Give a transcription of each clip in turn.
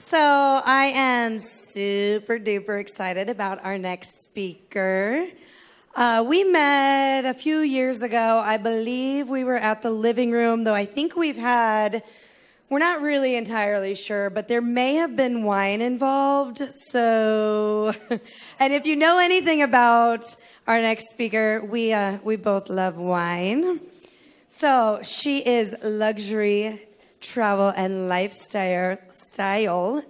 So I am super duper excited about our next speaker. We met a few years ago. I believe we were at the living room, though I think we're not really entirely sure, but there may have been wine involved. So, and if you know anything about our next speaker, we both love wine. So she is luxury, travel, and lifestyle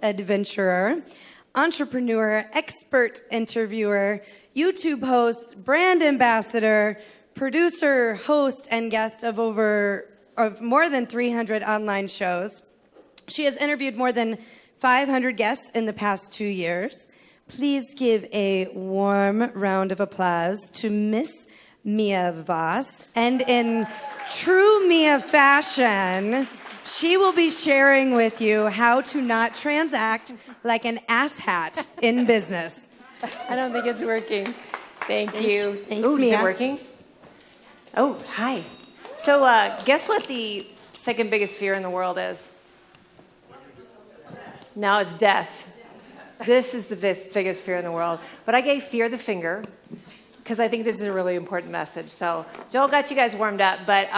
adventurer, entrepreneur, expert interviewer, YouTube host, brand ambassador, producer, host, and guest of more than 300 online shows. She has interviewed more than 500 guests in the past 2 years. Please give a warm round of applause to Miss Mia Voss. And in true Mia fashion, she will be sharing with you how to not transact like an asshat in business. I don't think it's working. Thank you. Thanks, Ooh, Mia. is it working? Oh, hi. So guess what the second biggest fear in the world is? No, it's death. This is the biggest fear in the world. But I gave fear the finger because I think this is a really important message. So Joel got you guys warmed up, but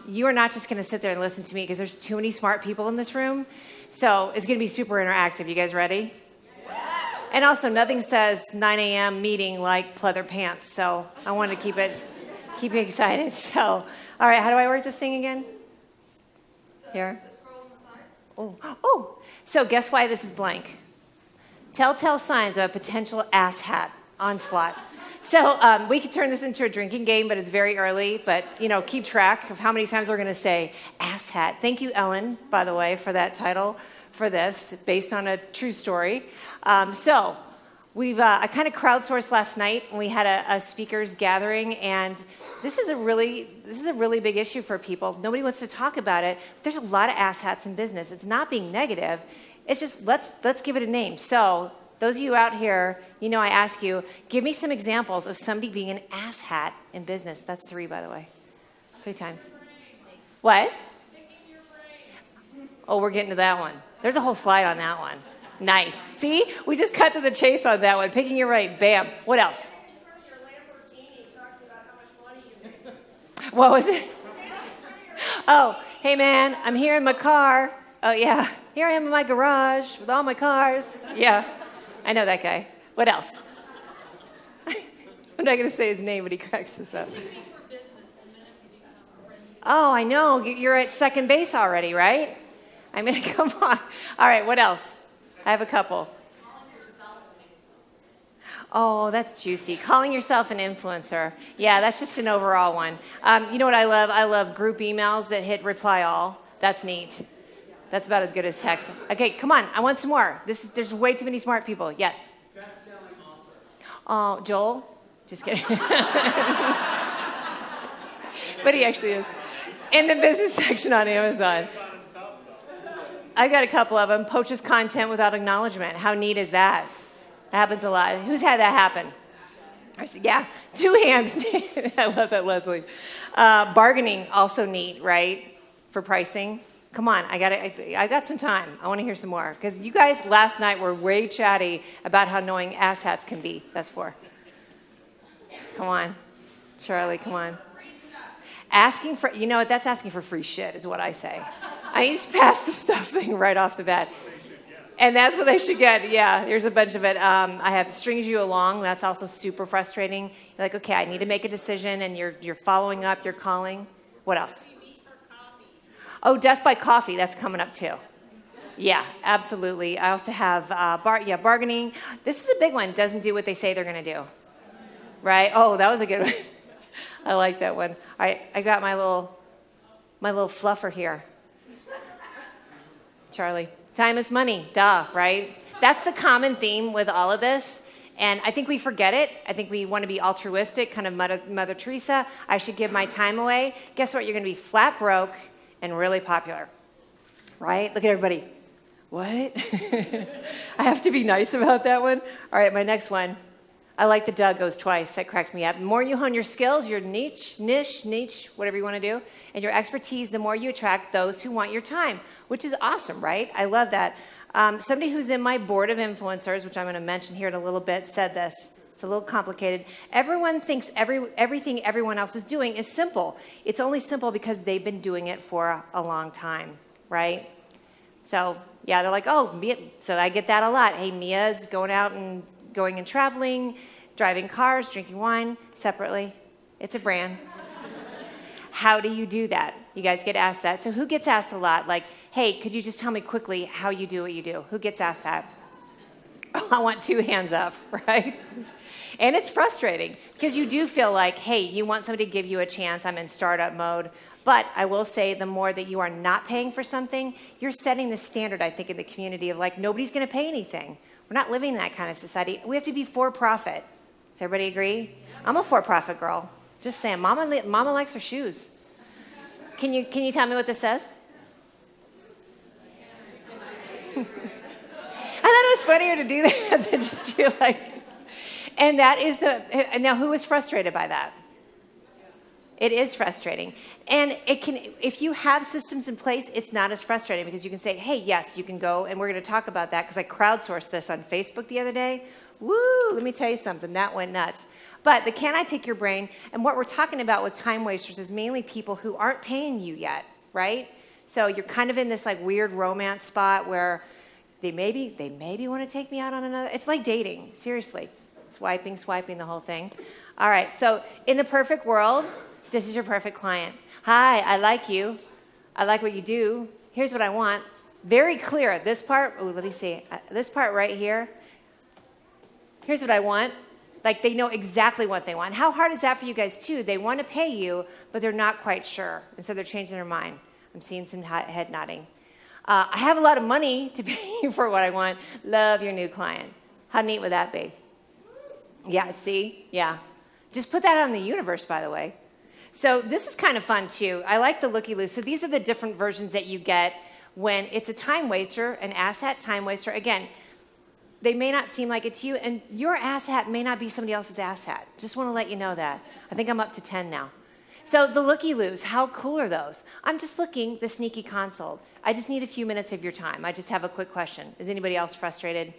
you are not just going to sit there and listen to me because there's too many smart people in this room. So it's going to be super interactive. You guys ready? And also, nothing says 9 a.m. meeting like pleather pants. So I wanted to keep you excited. So, all right, how do I work this thing again? Here. Oh. So guess why this is blank? Telltale signs of a potential asshat onslaught. So we could turn this into a drinking game, but it's very early. But, keep track of how many times we're going to say asshat. Thank you, Ellen, by the way, for that title for this, based on a true story. So I kind of crowdsourced last night, and we had a speakers gathering, and this is a really big issue for people. Nobody wants to talk about it. There's a lot of asshats in business. It's not being negative. It's just let's give it a name. So those of you out here, I ask you, give me some examples of somebody being an asshat in business. That's 3, by the way. 3 times. What? Oh, we're getting to that one. There's a whole slide on that one. Nice. See? We just cut to the chase on that one. Picking your brain. Bam. What else? What was it? Oh, hey, man, I'm here in my car. Oh, yeah. Here I am in my garage with all my cars. Yeah. I know that guy. What else? I'm not going to say his name, but he cracks us up. Oh, I know. You're at second base already, right? I mean, come on. All right, what else? I have a couple. Oh, that's juicy. Calling yourself an influencer. Yeah, that's just an overall one. You know what I love? I love group emails that hit reply all. That's neat. That's about as good as text. Okay, come on. I want some more. There's way too many smart people. Yes? Best-selling author. Oh, Joel? Just kidding. But he actually is. In the business section on Amazon. I got a couple of them. Poaches content without acknowledgement. How neat is that? That happens a lot. Who's had that happen? I said, yeah, 2 hands. I love that, Leslie. Bargaining, also neat, right? For pricing. Come on, I got some time. I want to hear some more. Because you guys last night were way chatty about how annoying asshats can be. That's 4. Come on. Charlie, come on. Asking for, that's asking for free shit is what I say. I just pass the stuff thing right off the bat. And that's what they should get. Yeah, here's a bunch of it. I have strings you along. That's also super frustrating. You're like, okay, I need to make a decision, and you're following up, you're calling. What else? Oh, death by coffee. That's coming up too. Yeah, absolutely. I also have bargaining. This is a big one. Doesn't do what they say they're going to do. Right? Oh, that was a good one. I like that one. All right, I got my little fluffer here. Charlie. Time is money. Duh, right? That's the common theme with all of this. And I think we forget it. I think we want to be altruistic, kind of Mother Teresa. I should give my time away. Guess what? You're going to be flat broke and really popular. Right? Look at everybody. What? I have to be nice about that one? All right, my next one. I like the Doug goes twice. That cracked me up. The more you hone your skills, your niche, whatever you want to do, and your expertise, the more you attract those who want your time, which is awesome, right? I love that. Somebody who's in my board of influencers, which I'm going to mention here in a little bit, said this. It's a little complicated. Everyone thinks everything everyone else is doing is simple. It's only simple because they've been doing it for a long time, right? So, yeah, they're like, oh, Mia. So I get that a lot. Hey, Mia's going out and going and traveling, driving cars, drinking wine separately. It's a brand. How do you do that? You guys get asked that. So who gets asked a lot? Like, hey, could you just tell me quickly how you do what you do? Who gets asked that? Oh, I want 2 hands up, right? And it's frustrating because you do feel like, hey, you want somebody to give you a chance. I'm in startup mode. But I will say the more that you are not paying for something, you're setting the standard, I think, in the community of like, nobody's going to pay anything. We're not living in that kind of society. We have to be for profit. Does everybody agree? I'm a for-profit girl. Just saying, Mama likes her shoes. Can you tell me what this says? I thought it was funnier to do that than just do like, and that is now who is frustrated by that? It is frustrating. And it can, if you have systems in place, it's not as frustrating because you can say, hey, yes, you can go, and we're going to talk about that because I crowdsourced this on Facebook the other day. Woo, let me tell you something, that went nuts. But the can I pick your brain, and what we're talking about with time wasters is mainly people who aren't paying you yet, right? So you're kind of in this like weird romance spot where they maybe want to take me out on another, it's like dating, seriously. Swiping, the whole thing. All right, so in the perfect world, this is your perfect client. Hi, I like you. I like what you do. Here's what I want. Very clear, this part, oh, let me see. This part right here, here's what I want. Like they know exactly what they want. How hard is that for you guys too? They want to pay you, but they're not quite sure. And so they're changing their mind. I'm seeing some head nodding. I have a lot of money to pay you for what I want. Love your new client. How neat would that be? Yeah, see? Yeah. Just put that out in the universe, by the way. So this is kind of fun too. I like the Lookyloos. So these are the different versions that you get when it's a time waster, an asshat time waster. Again, they may not seem like it to you, and your asshat may not be somebody else's asshat. Just want to let you know that. I think I'm up to 10 now. So the Lookyloos, how cool are those? I'm just looking, the sneaky consult. I just need a few minutes of your time. I just have a quick question. Is anybody else frustrated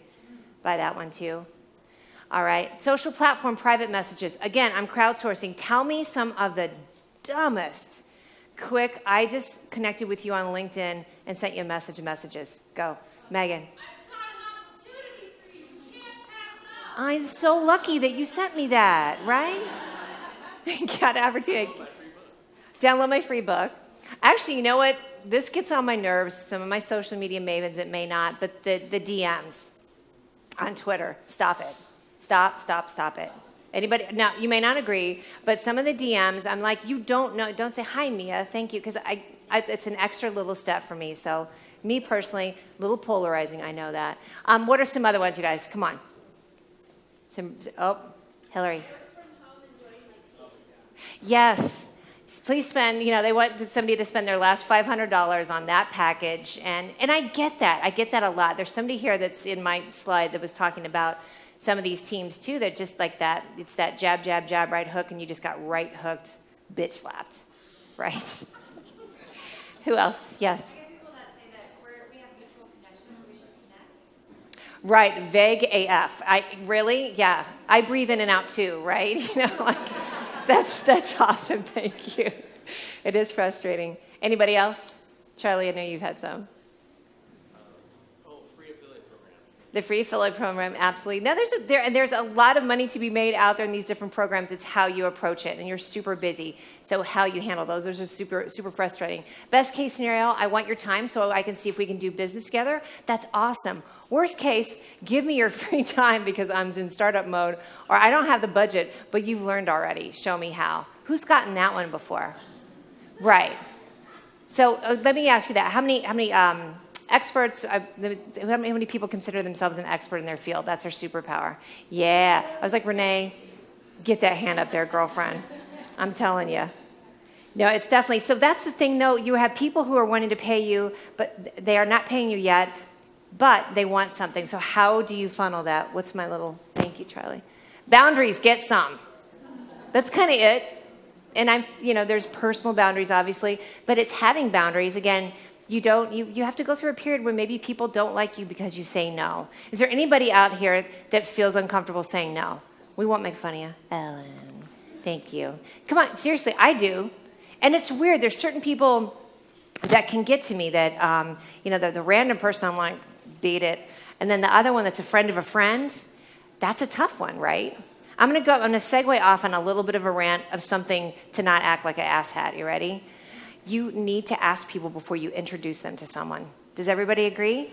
by that one too? All right, social platform private messages. Again, I'm crowdsourcing. Tell me some of the dumbest, quick, I just connected with you on LinkedIn and sent you a message of messages. Go, Megan. I'm so lucky that you sent me that, right? Got an opportunity. Download my free book. Actually, you know what? This gets on my nerves. Some of my social media mavens, it may not, but the DMs on Twitter, stop it. Stop it. Anybody? Now, you may not agree, but some of the DMs, I'm like, you don't know. Don't say, hi, Mia, thank you, because it's an extra little step for me. So me personally, a little polarizing, I know that. What are some other ones, you guys? Come on. Hillary. Yes. Please spend, they want somebody to spend their last $500 on that package. And I get that. I get that a lot. There's somebody here that's in my slide that was talking about some of these teams too that just like that, it's that jab, jab, jab, right hook, and you just got right hooked, bitch slapped, right? Who else? Yes. People that say that we have mutual connections, we should connect. Right, vague AF. Really? Yeah. I breathe in and out too, right? That's awesome. Thank you. It is frustrating. Anybody else? Charlie, I know you've had some. Free affiliate program. The free affiliate program, absolutely. Now, there's a lot of money to be made out there in these different programs. It's how you approach it, and you're super busy. So how you handle those are super, super frustrating. Best case scenario, I want your time so I can see if we can do business together. That's awesome. Worst case, give me your free time because I'm in startup mode, or I don't have the budget, but you've learned already. Show me how. Who's gotten that one before? Right. So let me ask you that. How many experts, how many people consider themselves an expert in their field? That's their superpower. Yeah. I was like, Renee, get that hand up there, girlfriend. I'm telling you. No, it's definitely. So that's the thing, though. You have people who are wanting to pay you, but they are not paying you yet, but they want something. So how do you funnel that? What's my little, thank you, Charlie. Boundaries, get some. That's kind of it. And there's personal boundaries, obviously, but it's having boundaries. Again, You have to go through a period where maybe people don't like you because you say no. Is there anybody out here that feels uncomfortable saying no? We won't make fun of you. Ellen, thank you. Come on, seriously, I do. And it's weird. There's certain people that can get to me that, the random person I'm like, beat it. And then the other one that's a friend of a friend, that's a tough one, right? I'm going to segue off on a little bit of a rant of something to not act like an asshat. You ready? You need to ask people before you introduce them to someone. Does everybody agree?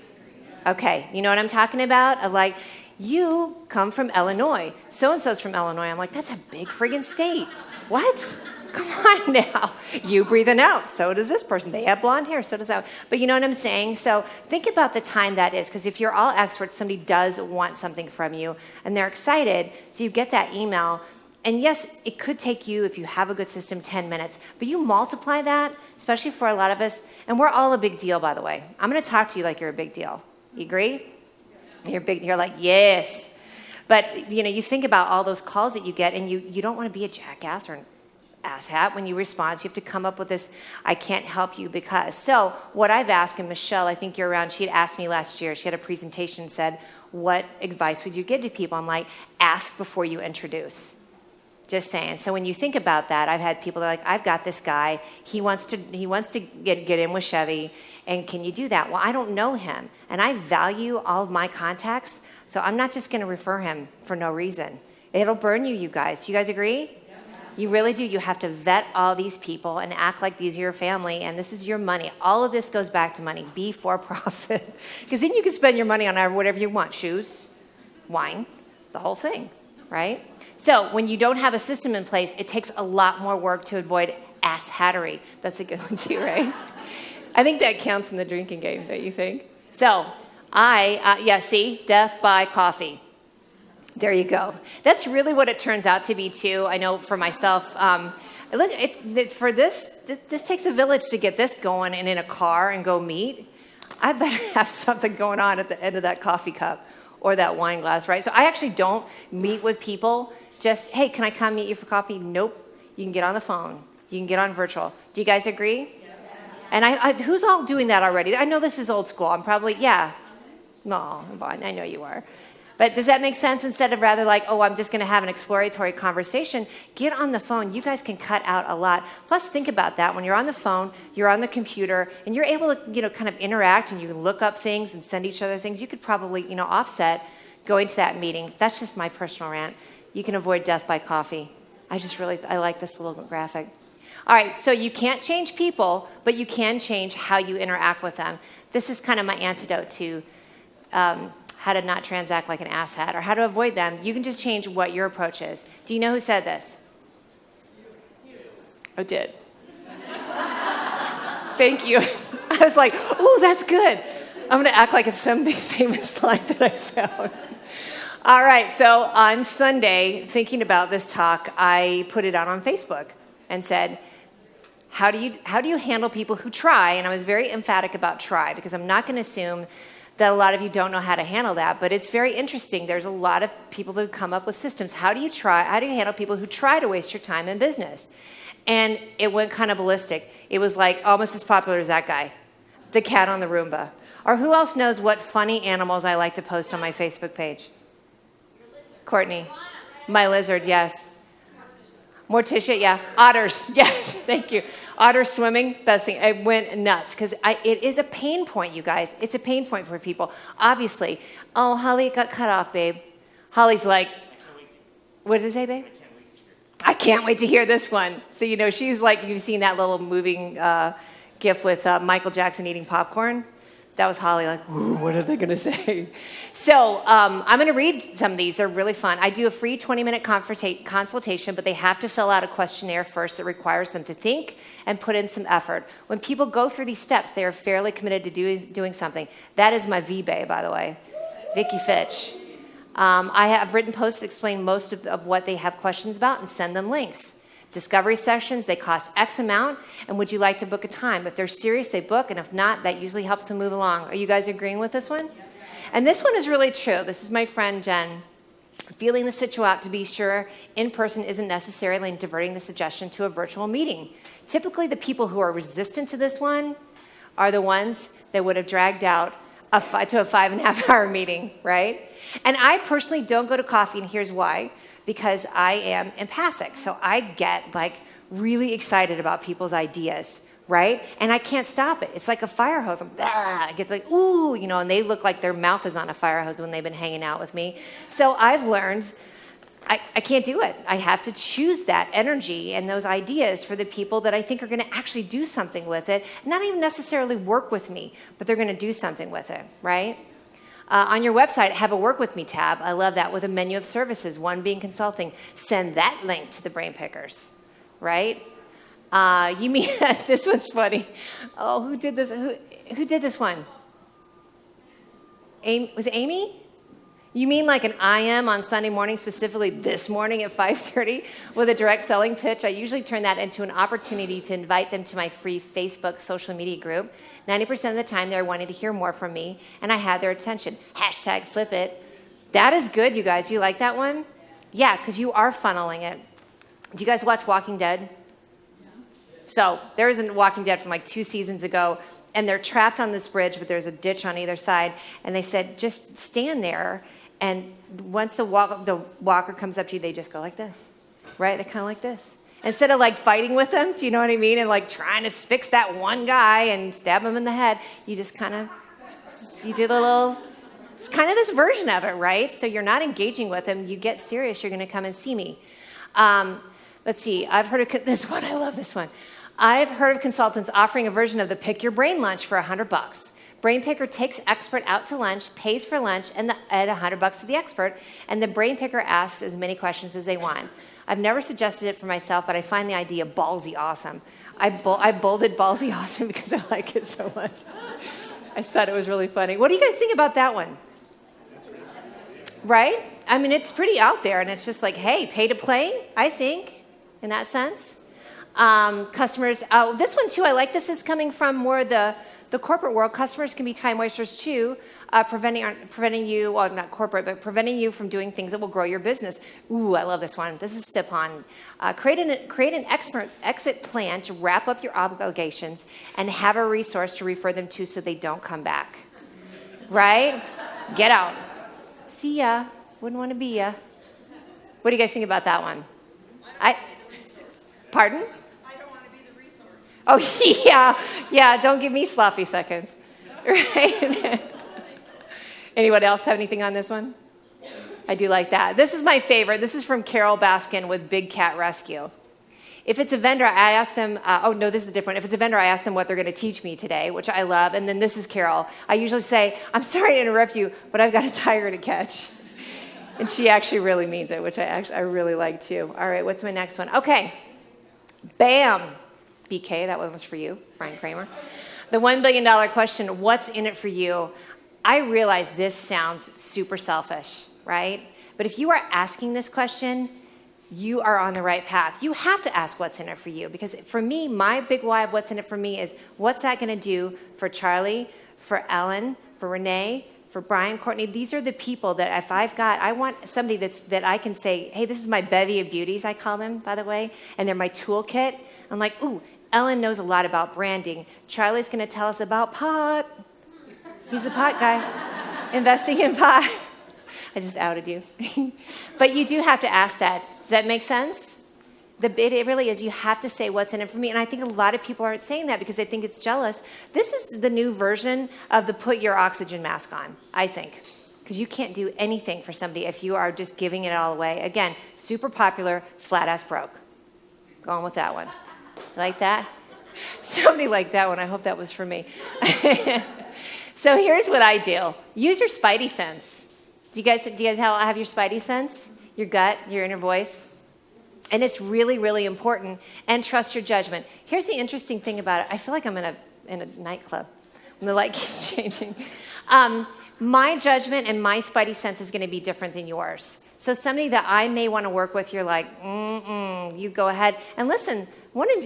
Okay, you know what I'm talking about? Of like, you come from Illinois. So-and-so's from Illinois. I'm like, that's a big friggin' state. What? Come on now. You breathing out. So does this person. They have blonde hair. So does that. But you know what I'm saying? So think about the time that is. Because if you're all experts, somebody does want something from you. And they're excited. So you get that email. And yes, it could take you, if you have a good system, 10 minutes. But you multiply that, especially for a lot of us. And we're all a big deal, by the way. I'm going to talk to you like you're a big deal. You agree? You're like, yes. But, you think about all those calls that you get. And you don't want to be a jackass or an asshat when you respond. So you have to come up with this, I can't help you because. So what I've asked, and Michelle, I think you're around, she had asked me last year, she had a presentation, said, what advice would you give to people? I'm like, ask before you introduce. Just saying. So when you think about that, I've had people that are like, I've got this guy, he wants to get in with Chevy, and can you do that? Well, I don't know him, and I value all of my contacts, so I'm not just going to refer him for no reason. It'll burn you guys. You guys agree? You really do. You have to vet all these people and act like these are your family, and this is your money. All of this goes back to money. Be for profit. Because then you can spend your money on whatever you want. Shoes, wine, the whole thing, right? So when you don't have a system in place, it takes a lot more work to avoid asshattery. That's a good one too, right? I think that counts in the drinking game, don't you think? So see, death by coffee. There you go. That's really what it turns out to be, too. I know for myself, this takes a village to get this going and in a car and go meet. I better have something going on at the end of that coffee cup or that wine glass, right? So I actually don't meet with people just, hey, can I come meet you for coffee? Nope. You can get on the phone. You can get on virtual. Do you guys agree? Yes. And who's all doing that already? I know this is old school. I'm probably, no, Vaughn, I know you are. But does that make sense? Instead of rather like, I'm just going to have an exploratory conversation, get on the phone. You guys can cut out a lot. Plus, think about that. When you're on the phone, you're on the computer, and you're able to, kind of interact, and you can look up things and send each other things. You could probably, offset going to that meeting. That's just my personal rant. You can avoid death by coffee. I like this little graphic. All right, so you can't change people, but you can change how you interact with them. This is kind of my antidote to how to not transact like an asshat or how to avoid them. You can just change what your approach is. Do you know who said this? I did. Thank you. I was like, ooh, that's good. I'm going to act like it's some big famous line that I found. All right, so on Sunday, thinking about this talk, I put it out on Facebook and said, how do you handle people who try? And I was very emphatic about try because I'm not going to assume that a lot of you don't know how to handle that, but it's very interesting. There's a lot of people that come up with systems. How do you handle people who try to waste your time in business? And it went kind of ballistic. It was like almost as popular as that guy, the cat on the Roomba. Or who else knows what funny animals I like to post on my Facebook page? Courtney. My lizard, yes. Morticia, yeah. Otters, yes, thank you. Otter swimming, best thing. I went nuts because it is a pain point, you guys. It's a pain point for people. Obviously. Oh, Holly got cut off, babe. Holly's like, what does it say, babe? I can't wait to hear this one. So, she's like, you've seen that little moving gif with Michael Jackson eating popcorn? That was Holly, like, ooh, what are they going to say? So I'm going to read some of these. They're really fun. I do a free 20-minute consultation, but they have to fill out a questionnaire first that requires them to think and put in some effort. When people go through these steps, they are fairly committed to doing something. That is my V-Bay, by the way, Vicky Fitch. I have written posts that explain most of what they have questions about and send them links. Discovery sessions, they cost X amount, and would you like to book a time? If they're serious, they book, and if not, that usually helps them move along. Are you guys agreeing with this one? And this one is really true. This is my friend Jen. Feeling the situ out to be sure in person isn't necessarily diverting the suggestion to a virtual meeting. Typically, the people who are resistant to this one are the ones that would have dragged out to a 5.5-hour meeting, right? And I personally don't go to coffee, and here's why. Because I am empathic. So I get like really excited about people's ideas, right? And I can't stop it. It's like a fire hose. It gets like, ooh, and they look like their mouth is on a fire hose when they've been hanging out with me. So I've learned I can't do it. I have to choose that energy and those ideas for the people that I think are going to actually do something with it, not even necessarily work with me, but they're going to do something with it, right? On your website, have a Work With Me tab. I love that, with a menu of services, one being consulting. Send that link to the brain pickers, right? You mean, this one's funny. Oh, who did this? Who did this one? Was it Amy? You mean like an IM on Sunday morning, specifically this morning at 5:30 with a direct selling pitch? I usually turn that into an opportunity to invite them to my free Facebook social media group. 90% of the time they're wanting to hear more from me, and I have their attention. #flip it. That is good, you guys. You like that one? Yeah, because you are funneling it. Do you guys watch Walking Dead? So there was a Walking Dead from like 2 seasons ago, and they're trapped on this bridge, but there's a ditch on either side, and they said, just stand there. And once the walker comes up to you, they just go like this, right? They're kind of like this. Instead of like fighting with them, do you know what I mean? And like trying to fix that one guy and stab him in the head, you just you did a little, it's kind of this version of it, right? So you're not engaging with them. You get serious, you're going to come and see me. Let's see, I've heard of this one. I love this one. I've heard of consultants offering a version of the Pick Your Brain lunch for $100. Brain Picker takes expert out to lunch, pays for lunch, and at $100 to the expert, and the Brain Picker asks as many questions as they want. I've never suggested it for myself, but I find the idea ballsy awesome. I bolded ballsy awesome because I like it so much. I just thought it was really funny. What do you guys think about that one? Right? I mean, it's pretty out there, and it's just like, hey, pay to play, I think, in that sense. Customers, this one too, I like this is coming from more the corporate world. Customers can be time wasters too, preventing you, well, not corporate, but preventing you from doing things that will grow your business. Ooh, I love this one. This is Stepan. Create an expert exit plan to wrap up your obligations and have a resource to refer them to so they don't come back. Right? Get out. See ya. Wouldn't want to be ya. What do you guys think about that one? Pardon? Oh, yeah, don't give me sloppy seconds. Right? Anyone else have anything on this one? I do like that. This is my favorite. This is from Carol Baskin with Big Cat Rescue. If it's a vendor, I ask them, this is different. If it's a vendor, I ask them what they're going to teach me today, which I love. And then this is Carol. I usually say, I'm sorry to interrupt you, but I've got a tiger to catch. And she actually really means it, which I really like too. All right, what's my next one? Okay. Bam. BK, that one was for you, Brian Kramer. The $1 billion question, what's in it for you? I realize this sounds super selfish, right? But if you are asking this question, you are on the right path. You have to ask what's in it for you, because for me, my big why of what's in it for me is what's that going to do for Charlie, for Ellen, for Renee, for Brian, Courtney. These are the people that if I want somebody that I can say, hey, this is my bevy of beauties, I call them, by the way, and they're my toolkit. I'm like, ooh, Ellen knows a lot about branding. Charlie's going to tell us about pot. He's the pot guy. Investing in pot. I just outed you. But you do have to ask that. Does that make sense? It really is. You have to say what's in it for me. And I think a lot of people aren't saying that because they think it's jealous. This is the new version of the put your oxygen mask on, I think. Because you can't do anything for somebody if you are just giving it all away. Again, super popular, flat ass broke. Go on with that one. Like that? Somebody liked that one. I hope that was for me. So here's what I do. Use your spidey sense. Do you guys have your spidey sense? Your gut, your inner voice? And it's really, really important. And trust your judgment. Here's the interesting thing about it. I feel like I'm in a nightclub when the light keeps changing. My judgment and my spidey sense is going to be different than yours. So somebody that I may want to work with, you're like, you go ahead. And listen,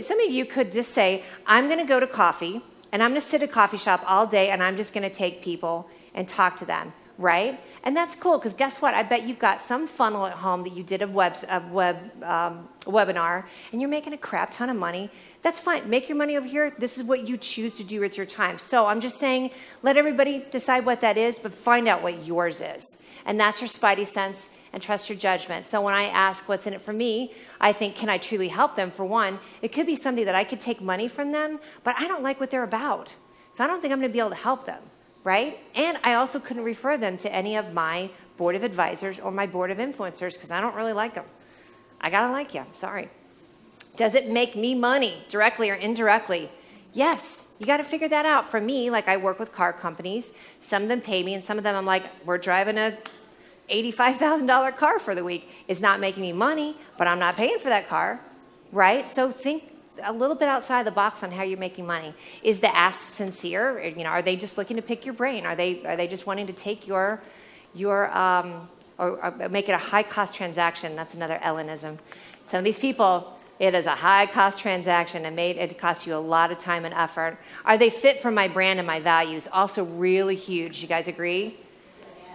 some of you could just say, I'm going to go to coffee, and I'm going to sit at a coffee shop all day, and I'm just going to take people and talk to them, right? And that's cool, because guess what? I bet you've got some funnel at home that you did a webinar, and you're making a crap ton of money. That's fine. Make your money over here. This is what you choose to do with your time. So I'm just saying, let everybody decide what that is, but find out what yours is. And that's your spidey sense, and trust your judgment. So when I ask what's in it for me, I think, can I truly help them? For one, it could be somebody that I could take money from them, but I don't like what they're about. So I don't think I'm going to be able to help them. Right? And I also couldn't refer them to any of my board of advisors or my board of influencers because I don't really like them. I gotta like you, sorry. Does it make me money, directly or indirectly? Yes, you gotta figure that out. For me, like I work with car companies, some of them pay me and some of them I'm like, we're driving a $85,000 car for the week. It's not making me money, but I'm not paying for that car, right? So think a little bit outside the box on how you're making money. Is the ask sincere? You know, are they just looking to pick your brain? Are they just wanting to take your or make it a high cost transaction? That's another Ellenism. Some of these people, it is a high cost transaction and it costs you a lot of time and effort. Are they fit for my brand and my values? Also really huge. You guys agree?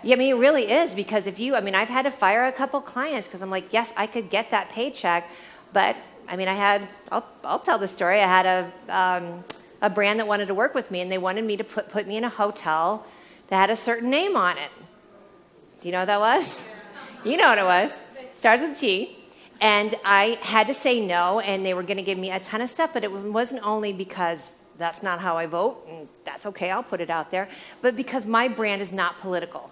Yeah, I mean, it really is, because I've had to fire a couple clients because I'm like, yes, I could get that paycheck, but I'll tell the story. I had a brand that wanted to work with me, and they wanted me to put me in a hotel that had a certain name on it. Do you know what that was? You know what it was. Starts with T. And I had to say no, and they were going to give me a ton of stuff, but it wasn't only because that's not how I vote, and that's okay, I'll put it out there, but because my brand is not political,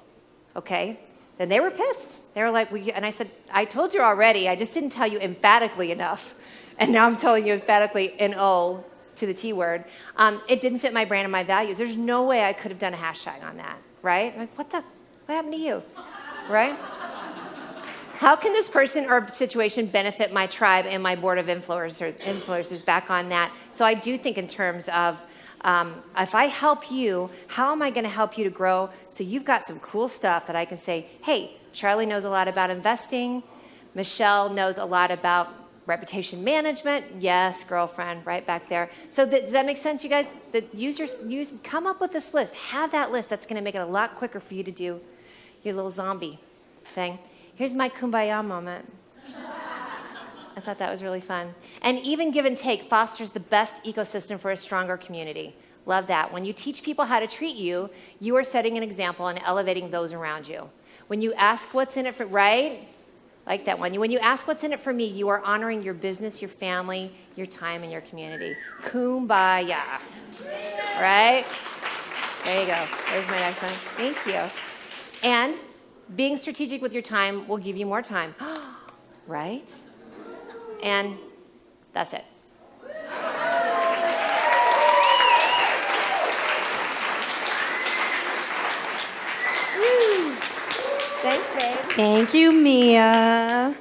okay? Then they were pissed. They were like, and I said, I told you already, I just didn't tell you emphatically enough. And now I'm telling you emphatically an O to the T word. It didn't fit my brand and my values. There's no way I could have done a hashtag on that, right? I'm like, what happened to you, right? How can this person or situation benefit my tribe and my board of influencers back on that? So I do think in terms of, if I help you, how am I going to help you to grow? So you've got some cool stuff that I can say, hey, Charlie knows a lot about investing. Michelle knows a lot about reputation management. Yes, girlfriend, right back there. So does that make sense, you guys? Come up with this list. Have that list. That's going to make it a lot quicker for you to do your little zombie thing. Here's my Kumbaya moment. I thought that was really fun. And even give and take fosters the best ecosystem for a stronger community. Love that. When you teach people how to treat you, you are setting an example and elevating those around you. When you ask what's in it for, right? Like that one. When you ask what's in it for me, you are honoring your business, your family, your time, and your community. Kumbaya. Right? There you go. There's my next one. Thank you. And being strategic with your time will give you more time. Right? And that's it. Thanks, babe. Thank you, Mia.